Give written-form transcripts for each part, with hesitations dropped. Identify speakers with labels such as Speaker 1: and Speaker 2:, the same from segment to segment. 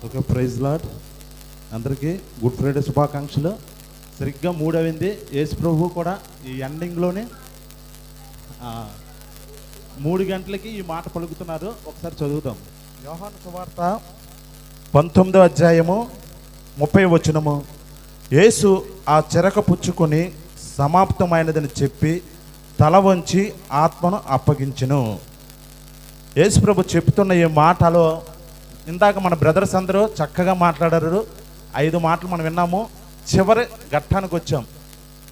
Speaker 1: Okay, praise Lord. అందరికీ Good Friday శుభాకాంక్షలు. సరిగ్గా 3 అయింది. యేసు ప్రభు కూడా ఈ ఎండింగ్లోనే 3 గంటలకి ఈ మాట పలుకుతున్నారు. ఒకసారి చదువుతాం. యోహాను సువార్త 19వ అధ్యాయము 30వ వచనము. యేసు ఆ చెరక పుచ్చుకొని సమాప్తమైనదని చెప్పి తల వంచి ఆత్మను అప్పగించెను. యేసు ప్రభు చెప్తున్న ఈ మాటలో ఇందాక మన బ్రదర్స్ అందరూ చక్కగా మాట్లాడారు. 5 మాటలు మనం విన్నాము. చివరి ఘట్టానికి వచ్చాం.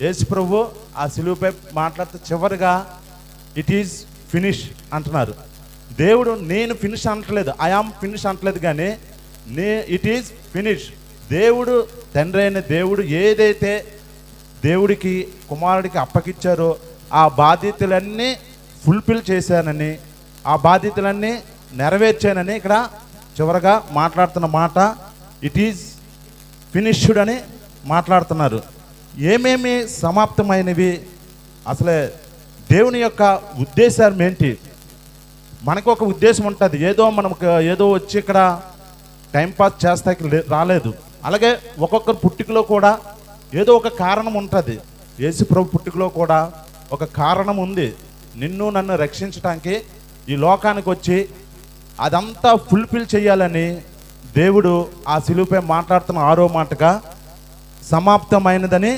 Speaker 1: యేసు ప్రభు ఆ సిలువపై మాట్లాడుతూ చివరిగా ఇట్ ఈజ్ ఫినిష్ అంటున్నారు. దేవుడు నేను ఫినిష్ అనట్లేదు, ఐ ఆమ్ ఫినిష్ అనట్లేదు, కానీ ఇట్ ఈజ్ ఫినిష్. దేవుడు తండ్రి అయిన దేవుడు ఏదైతే దేవుడికి కుమారుడికి అప్పగిచ్చారో ఆ బాధ్యతలన్నీ ఫుల్ఫిల్ చేశానని, ఆ బాధ్యతలన్నీ నెరవేర్చానని ఇక్కడ చివరగా మాట్లాడుతున్న మాట ఇట్ ఈజ్ ఫినిష్డ్ అని మాట్లాడుతున్నారు. ఏమేమి సమాప్తమైనవి, అసలే దేవుని యొక్క ఉద్దేశాలు ఏంటి? మనకు ఒక ఉద్దేశం ఉంటుంది. ఏదో వచ్చి ఇక్కడ టైంపాస్ చేస్తాకి రాలేదు. అలాగే ఒక్కొక్కరు పుట్టుకలో కూడా ఏదో ఒక కారణం ఉంటుంది. యేసు ప్రభు పుట్టుకలో కూడా ఒక కారణం ఉంది. నిన్ను నన్ను రక్షించడానికి ఈ లోకానికి వచ్చి అదంతా ఫుల్ఫిల్ చేయాలని దేవుడు ఆ సిలువపై మాట్లాడుతున్న 6వ మాటగా సమాప్తమైనదని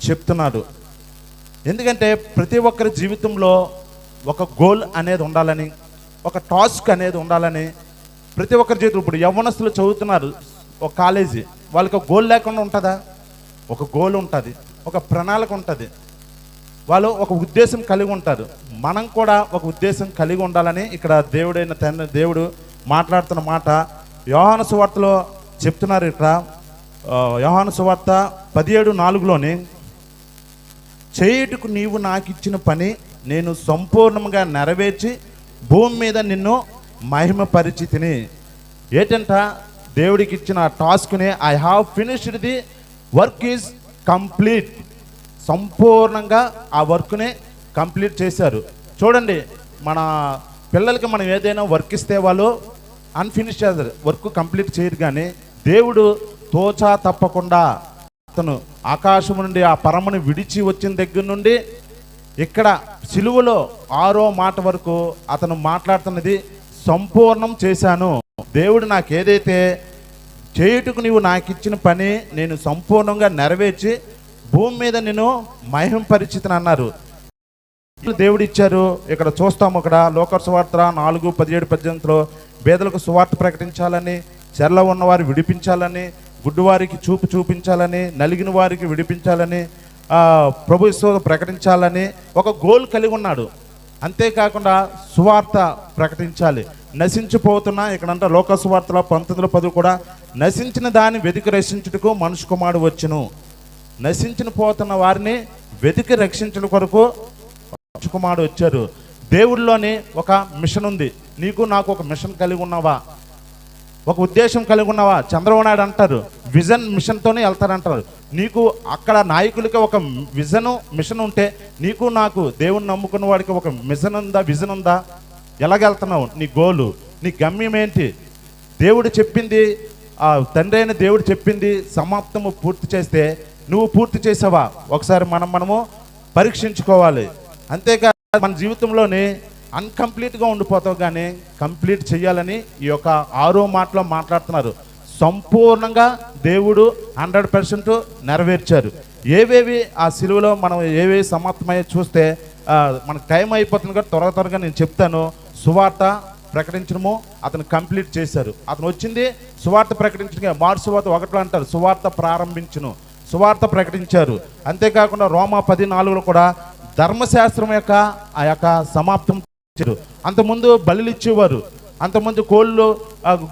Speaker 1: చెప్తున్నాడు. ఎందుకంటే ప్రతి ఒక్కరి జీవితంలో ఒక గోల్ అనేది ఉండాలని, ఒక టాస్క్ అనేది ఉండాలని ప్రతి ఒక్కరి జీవితం. ఇప్పుడు యవ్వనస్తులు చదువుతున్నారు ఒక కాలేజీ, వాళ్ళకి ఒక గోల్ లేకుండా ఉంటుందా? ఒక గోల్ ఉంటుంది, ఒక ప్రణాళిక ఉంటుంది, వాళ్ళు ఒక ఉద్దేశం కలిగి ఉంటారు. మనం కూడా ఒక ఉద్దేశం కలిగి ఉండాలని ఇక్కడ దేవుడైన తండ్రి దేవుడు మాట్లాడుతున్న మాట యోహాను సువార్తలో చెప్తున్నారు. ఇక్కడ యోహాను సువార్త 17:4లోని చేయుటకు నీవు నాకు ఇచ్చిన పని నేను సంపూర్ణంగా నెరవేర్చి భూమి మీద నిన్ను మహిమపరిచితిని. ఏంటంట? దేవుడికి ఇచ్చిన టాస్క్ని I have finished the work is complete. సంపూర్ణంగా ఆ వర్క్ని కంప్లీట్ చేశారు. చూడండి, మన పిల్లలకి మనం ఏదైనా వర్క్ ఇస్తే వాళ్ళు అన్ఫినిష్ చేస్తారు, వర్క్ కంప్లీట్ చేయరు. కానీ దేవుడు తోచా తప్పకుండా అతను ఆకాశం నుండి ఆ పరమును విడిచి వచ్చిన దగ్గర నుండి ఇక్కడ సిలువలో 6వ మాట వరకు అతను మాట్లాడుతున్నది సంపూర్ణం చేశాను. దేవుడు నాకు ఏదైతే చేయుటకు నీవు నాకు ఇచ్చిన పని నేను సంపూర్ణంగా నెరవేర్చి భూమి మీద నేను మహింపరిచితను అన్నారు. దేవుడు ఇచ్చారు. ఇక్కడ చూస్తాము, ఇక్కడ లోక సువార్త 4:17-18లో పేదలకు సువార్త ప్రకటించాలని, చెరలో ఉన్నవారు విడిపించాలని, గుడ్డివారికి చూపు చూపించాలని, నలిగిన వారికి విడిపించాలని, ప్రభు యేసు ప్రకటించాలని ఒక గోల్ కలిగి ఉన్నాడు. అంతేకాకుండా సువార్త ప్రకటించాలి. నశించిపోతున్నా ఇక్కడంటే లోక సువార్తలో 19:10 కూడా నశించిన దాన్ని వెతికి రక్షించుటకు మనుష్య కుమారుడు వచ్చును. నశించిన పోతున్న వారిని వెతికి రక్షించడం కొరకు మనుష్య కుమారుడు వచ్చారు. దేవుడిలోని ఒక మిషన్ ఉంది. నీకు నాకు ఒక మిషన్ కలిగి ఉన్నావా? ఒక ఉద్దేశం కలిగి ఉన్నావా? చంద్రబాబు నాయుడు అంటారు విజన్ మిషన్తోనే వెళ్తారంటారు. నీకు అక్కడ నాయకులకి ఒక మిషన్ ఉంటే నీకు నాకు దేవుని నమ్ముకున్న వాడికి ఒక విజన్ ఉందా? ఎలాగెళ్తున్నావు? నీ గోలు, నీ గమ్యం ఏంటి? దేవుడు చెప్పింది, తండ్రి అయిన దేవుడు చెప్పింది సమాప్తము పూర్తి చేస్తే నువ్వు పూర్తి చేసావా? ఒకసారి మనము పరీక్షించుకోవాలి. అంతేకాదు మన జీవితంలోనే అన్కంప్లీట్గా ఉండిపోతావు, కానీ కంప్లీట్ చేయాలని ఈ యొక్క 6వ మాటలో మాట్లాడుతున్నారు. సంపూర్ణంగా దేవుడు 100% నెరవేర్చారు. ఏవేవి ఆ సిలువలో మనం ఏవేవి సమాప్తమయ్యే చూస్తే మనకు టైం అయిపోతుంది కాబట్టి త్వరగా నేను చెప్తాను. సువార్త ప్రకటించడము అతను కంప్లీట్ చేశారు. అతను వచ్చింది సువార్త ప్రకటించడం. మార్కు సువార్త 1లో అంటారు సువార్త ప్రారంభించును, సువార్త ప్రకటించారు. అంతేకాకుండా రోమా 10:4లో కూడా ధర్మశాస్త్రం యొక్క ఆ యొక్క సమాప్తం చేశారు. అంతకుముందు బలులు ఇచ్చేవారు, అంతకుముందు కోళ్ళు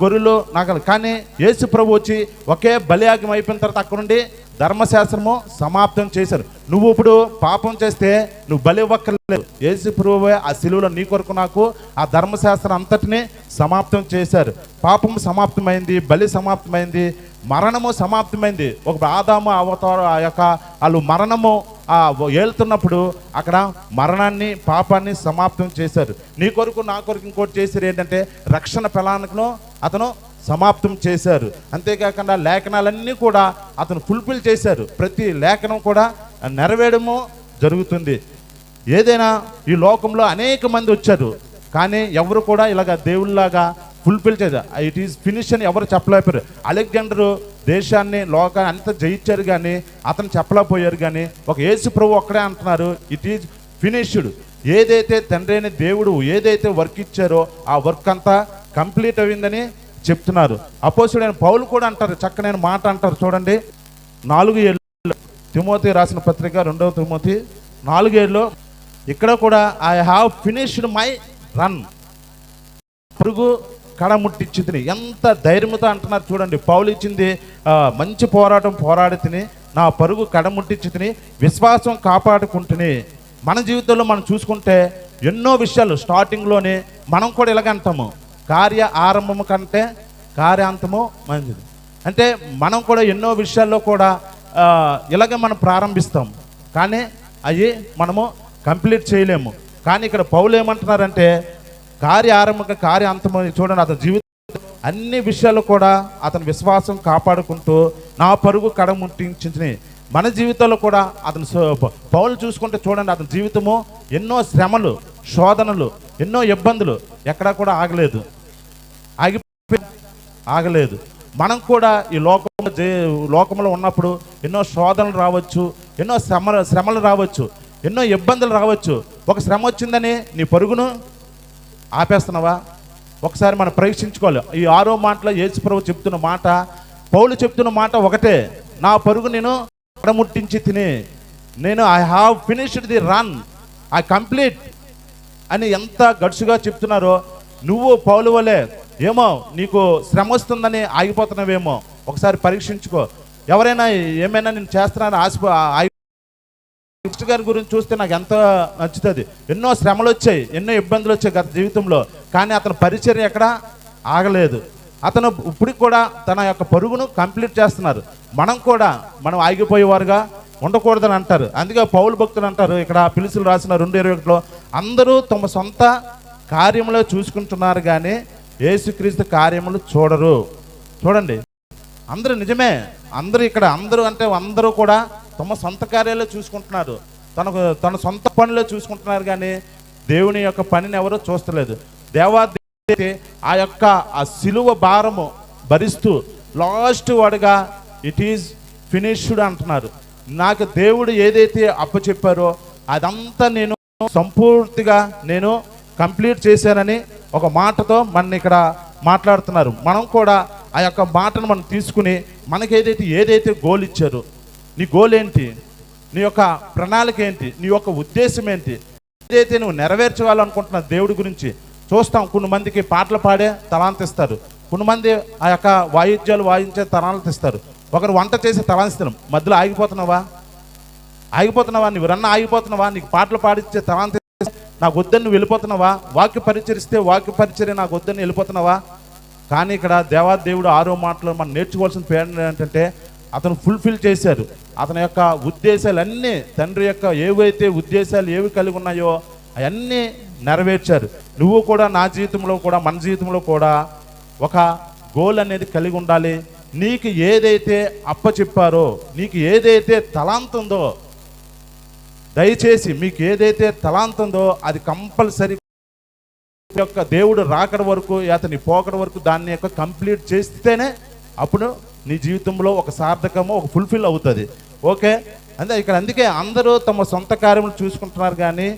Speaker 1: గొర్రెలు నాగలు, కానీ యేసు ప్రభు వచ్చి ఒకే బలియాగం అయిపోయిన తర్వాత అక్కడ నుండి ధర్మశాస్త్రము సమాప్తం చేశారు. నువ్వు ఇప్పుడు పాపం చేస్తే నువ్వు బలి ఇవ్వక్కర్లేదు. యేసు ప్రభువే ఆ సిలువలో నీ కొరకు నాకు ఆ ధర్మశాస్త్రం అంతటిని సమాప్తం చేశారు. పాపం సమాప్తమైంది, బలి సమాప్తమైంది, మరణము సమాప్తమైంది. ఒక ఆదాము అవతారు ఆ యొక్క వాళ్ళు మరణము ఏళ్తున్నప్పుడు అక్కడ మరణాన్ని పాపాన్ని సమాప్తం చేశారు. నీ కొరకు నా కొరకు ఇంకోటి చేశారు. ఏంటంటే రక్షణ ప్రణాళికను అతను సమాప్తం చేశారు. అంతేకాకుండా లేఖనాలన్నీ కూడా అతను ఫుల్ఫిల్ చేశారు. ప్రతి లేఖనం కూడా నెరవేరడము జరుగుతుంది. ఏదైనా ఈ లోకంలో అనేక మంది వచ్చారు, కానీ ఎవరు కూడా ఇలాగ దేవుళ్ళలాగా ఫుల్ఫిల్ చేశారు. ఇట్ ఈస్ ఫినిష్ అని ఎవరు చెప్పలేకపోయారు. అలెగ్జాండరు దేశాన్ని లోకాన్ని అంతా జయించారు, కానీ అతను చెప్పలేకపోయారు. కానీ ఒక యేసు ప్రభు ఒక్కడే అంటున్నారు, ఇట్ ఈజ్ ఫినిష్డ్. ఏదైతే తండ్రి అయిన దేవుడు ఏదైతే వర్క్ ఇచ్చారో ఆ వర్క్ అంతా కంప్లీట్ అయిందని చెప్తున్నారు. అపోస్తుడైన పౌలు కూడా అంటారు, చక్కనైన మాట అంటారు చూడండి. 4:7 తిమోతి రాసిన పత్రిక 2వ తిమోతి 4:7 ఇక్కడ కూడా I have finished my run, పరుగు కడముట్టించింది. ఎంత ధైర్యంతో అంటున్నారు చూడండి. పౌలు ఇచ్చింది మంచి పోరాటం పోరాడి తిని, నా పరుగు కడముట్టించి తిని, విశ్వాసం కాపాడుకుంటుని. మన జీవితంలో మనం చూసుకుంటే ఎన్నో విషయాలు స్టార్టింగ్లోనే మనం కూడా ఇలాగ అంటాము, కార్య ఆరంభము కంటే కార్యాంతము మంచిది. అంటే మనం కూడా ఎన్నో విషయాల్లో కూడా ఇలాగే మనం ప్రారంభిస్తాం, కానీ అవి మనము కంప్లీట్ చేయలేము. కానీ ఇక్కడ పౌలు ఏమంటున్నారంటే కార్య ఆరంభం కార్య అంతము. చూడండి, అతని జీవితం అన్ని విషయాలు కూడా అతని విశ్వాసం కాపాడుకుంటూ నా పరుగు కడముట్టించి. మన జీవితంలో కూడా అతను పౌలు చూసుకుంటే చూడండి, అతని జీవితము ఎన్నో శ్రమలు, శోధనలు, ఎన్నో ఇబ్బందులు, ఎక్కడా కూడా ఆగలేదు. మనం కూడా ఈ లోకంలో ఉన్నప్పుడు ఎన్నో శోధనలు రావచ్చు, ఎన్నో శ్రమలు రావచ్చు, ఎన్నో ఇబ్బందులు రావచ్చు. ఒక శ్రమ వచ్చిందని నీ పరుగును ఆపేస్తున్నావా? ఒకసారి మనం పరీక్షించుకోవాలి. ఈ 6వ మాటలో యేసు ప్రభు చెప్తున్న మాట, పౌలు చెప్తున్న మాట ఒకటే, నా పరుగు నేను కడముట్టించి తిని, నేను I have finished the run, I complete అని ఎంత గడుసుగా చెప్తున్నారో. నువ్వు పౌలు వలే ఏమో నీకు శ్రమ వస్తుందని ఆగిపోతున్నావేమో, ఒకసారి పరీక్షించుకో. ఎవరైనా ఏమైనా నేను చేస్తున్నాను గారి గురించి చూస్తే నాకు ఎంత నచ్చుతుంది. ఎన్నో శ్రమలు వచ్చాయి, ఎన్నో ఇబ్బందులు వచ్చాయి గత జీవితంలో, కానీ అతని పరిచర్య ఎక్కడ ఆగలేదు. అతను ఇప్పటికి కూడా తన యొక్క పరుగును కంప్లీట్ చేస్తున్నారు. మనం ఆగిపోయేవారుగా ఉండకూడదని అంటారు. అందుకే పౌలు భక్తులు అంటారు, ఇక్కడ పిలుసులు రాసిన 2:21 అందరూ తమ సొంత కార్యములో చూసుకుంటున్నారు, కానీ యేసుక్రీస్తు కార్యములు చూడరు. చూడండి, అందరూ నిజమే, అందరూ అంటే అందరూ కూడా తమ సొంత కార్యాలే చూసుకుంటున్నారు, తన సొంత పనిలో చూసుకుంటున్నారు, కానీ దేవుని యొక్క పనిని ఎవరూ చూస్తలేదు. దేవాదేవుడు ఆ సిలువ భారము భరిస్తూ లాస్ట్ వాడుగా ఇట్ ఈజ్ ఫినిష్డ్ అంటున్నారు. నాకు దేవుడు ఏదైతే అప్పచెప్పారో అదంతా నేను సంపూర్తిగా నేను కంప్లీట్ చేశానని ఒక మాటతో మన ఇక్కడ మాట్లాడుతున్నారు. మనం కూడా ఆ యొక్క మాటను మనం తీసుకుని మనకి ఏదైతే గోల్ ఇచ్చారో, నీ గోల్ ఏంటి, నీ యొక్క ప్రణాళిక ఏంటి, నీ యొక్క ఉద్దేశం ఏంటి, ఏదైతే నువ్వు నెరవేర్చాలనుకుంటున్నా దేవుడి గురించి చూస్తాం. కొంతమందికి పాటలు పాడే తలాంత ఇస్తారు, కొంతమంది ఆ యొక్క వాయిద్యాలు వాయించే తలాంత ఇస్తారు, ఒకరు వంట చేసే తలాంతిస్తారు. మధ్యలో ఆగిపోతున్నావా? నువ్వు రన్న ఆగిపోతున్నావా? నీకు పాటలు పాడించే తలాంత నాకు వద్దని నువ్వు వెళ్ళిపోతున్నావా? వాక్య పరిచరిస్తే వాక్య పరిచర్య నాకు వద్దని వెళ్ళిపోతున్నావా? కానీ ఇక్కడ దేవాదేవుడు 6వ మాటలో మనం నేర్చుకోవాల్సిన పేరు ఏంటంటే అతను ఫుల్ఫిల్ చేశారు. అతని యొక్క ఉద్దేశాలన్నీ, తండ్రి యొక్క ఏవైతే ఉద్దేశాలు ఏవి కలిగి ఉన్నాయో అవన్నీ నెరవేర్చారు. నువ్వు కూడా నా జీవితంలో కూడా మన జీవితంలో కూడా ఒక గోల్ అనేది కలిగి ఉండాలి. నీకు ఏదైతే అప్పచెప్పారో, నీకు ఏదైతే తలాంతుందో, దయచేసి మీకు ఏదైతే తలాంతుందో అది కంపల్సరీ యొక్క దేవుడు రాకడ వరకు, అతని పోకడ వరకు దాన్ని యొక్క కంప్లీట్ చేస్తేనే అప్పుడు నీ జీవితంలో ఒక సార్థకము, ఒక ఫుల్ఫిల్ అవుతుంది. ఓకే, అందుకే అందరూ తమ సొంత కార్యములు చూసుకుంటున్నారు, కానీ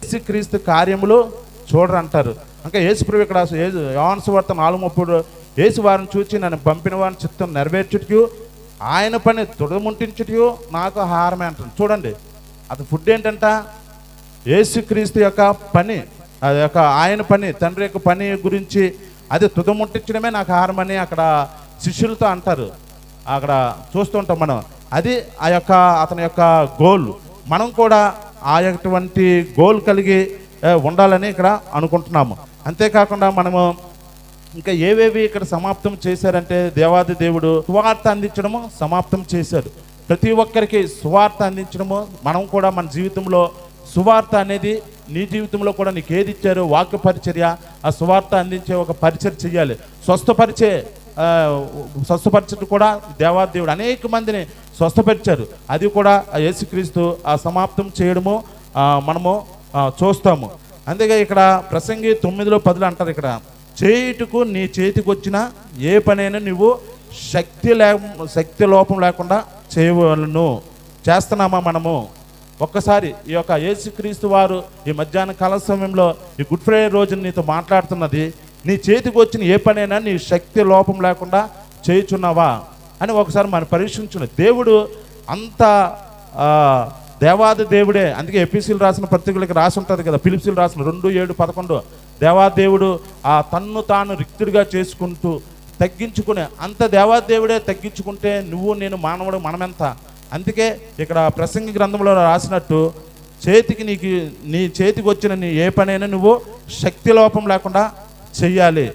Speaker 1: యేసుక్రీస్తు కార్యములు చూడరు అంటారు. ఇంకా యేసుప్రభు ఇక్కడ యోహాను సువార్త 4:30 యేసు వారిని చూచి నన్ను పంపిన వారిని చిత్తం నెరవేర్చుటకు ఆయన పని తుడముంటించుటకు నాకు ఆహారమే అంటారు. చూడండి, అతని ఫుడ్ ఏంటంట, యేసుక్రీస్తు యొక్క పని, అది యొక్క ఆయన పని, తండ్రి యొక్క పని గురించి అది తుదముట్టించడమే నాకు ఆహారం అని అక్కడ శిష్యులతో అంటారు. అక్కడ చూస్తుంటాం మనం. అది ఆ యొక్క అతని యొక్క గోల్. మనం కూడా ఆ యొక్క గోల్ కలిగి ఉండాలని ఇక్కడ అనుకుంటున్నాము. అంతేకాకుండా మనము ఇంకా ఏవేవి ఇక్కడ సమాప్తం చేశారంటే దేవాది దేవుడు సువార్త అందించడము సమాప్తం చేశాడు. ప్రతి ఒక్కరికి సువార్త అందించడము, మనం కూడా మన జీవితంలో సువార్త అనేది నీ జీవితంలో కూడా నీకు ఏది ఇచ్చారో వాక్య పరిచర్య, ఆ సువార్త అందించే ఒక పరిచర్య చేయాలి. స్వస్థపరిచే స్వస్థపరచడం కూడా దేవాదేవుడు అనేక మందిని స్వస్థపరిచారు. అది కూడా ఆ యేసుక్రీస్తు ఆ సమాప్తం చేయడము మనము చూస్తాము. అందుకే ఇక్కడ ప్రసంగి 9:10 అంటారు, ఇక్కడ చేయుటకు నీ చేతికి వచ్చిన ఏ పనైనా నువ్వు శక్తి లోపం లేకుండా చేయవలను. చేస్తున్నామా మనము? ఒక్కసారి ఈ యొక్క యేసుక్రీస్తు వారు ఈ మధ్యాహ్న కాల సమయంలో ఈ గుడ్ ఫ్రైడే రోజున నీతో మాట్లాడుతున్నది, నీ చేతికి వచ్చిన ఏ పనైనా నీ శక్తి లోపం లేకుండా చేయుచున్నావా అని ఒకసారి మనం పరీక్షించున్న. దేవుడు అంత దేవాది దేవుడే. అందుకే ఎపిసిలు రాసిన పత్రికలకి రాసి ఉంటుంది కదా, ఫిలిప్సీలు రాసిన 2:7-11 దేవాదేవుడు తన్ను తాను రిక్తుడిగా చేసుకుంటూ తగ్గించుకునే అంత దేవాదేవుడే తగ్గించుకుంటే నువ్వు నేను మానవుడు మనమెంత. అందుకే ఇక్కడ ప్రసంగి గ్రంథంలో రాసినట్టు నీ చేతికి వచ్చిన నీ ఏ పనైనా నువ్వు శక్తి లోపం లేకుండా చెయ్యాలి.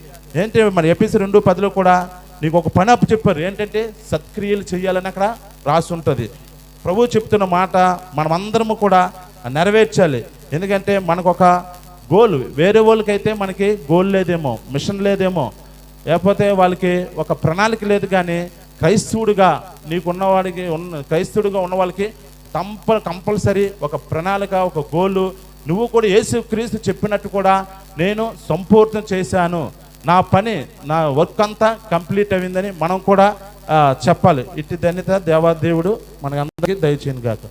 Speaker 1: ఏంటి మరి ఎపిసి 2:10 కూడా నీకు ఒక పని అప్పు చెప్పారు, ఏంటంటే సత్క్రియలు చెయ్యాలని అక్కడ రాసి ఉంటుంది. ప్రభు చెప్తున్న మాట మనమందరము కూడా నెరవేర్చాలి. ఎందుకంటే మనకు ఒక గోల్, వేరే వాళ్ళకైతే మనకి గోల్ లేదేమో, మిషన్ లేదేమో, లేకపోతే వాళ్ళకి ఒక ప్రణాళిక లేదు. కానీ క్రైస్తవుడిగా క్రైస్తవుడిగా ఉన్న వాళ్ళకి కంపల్సరీ ఒక ప్రణాళిక, ఒక గోలు. నువ్వు కూడా యేసుక్రీస్తు చెప్పినట్టు కూడా నేను సంపూర్ణ చేశాను, నా పని నా వర్క్ అంతా కంప్లీట్ అయిందని మనం కూడా చెప్పాలి. ఇట్టి ధన్యత దేవాదేవుడు మనకందరికీ దయచేయను గాక.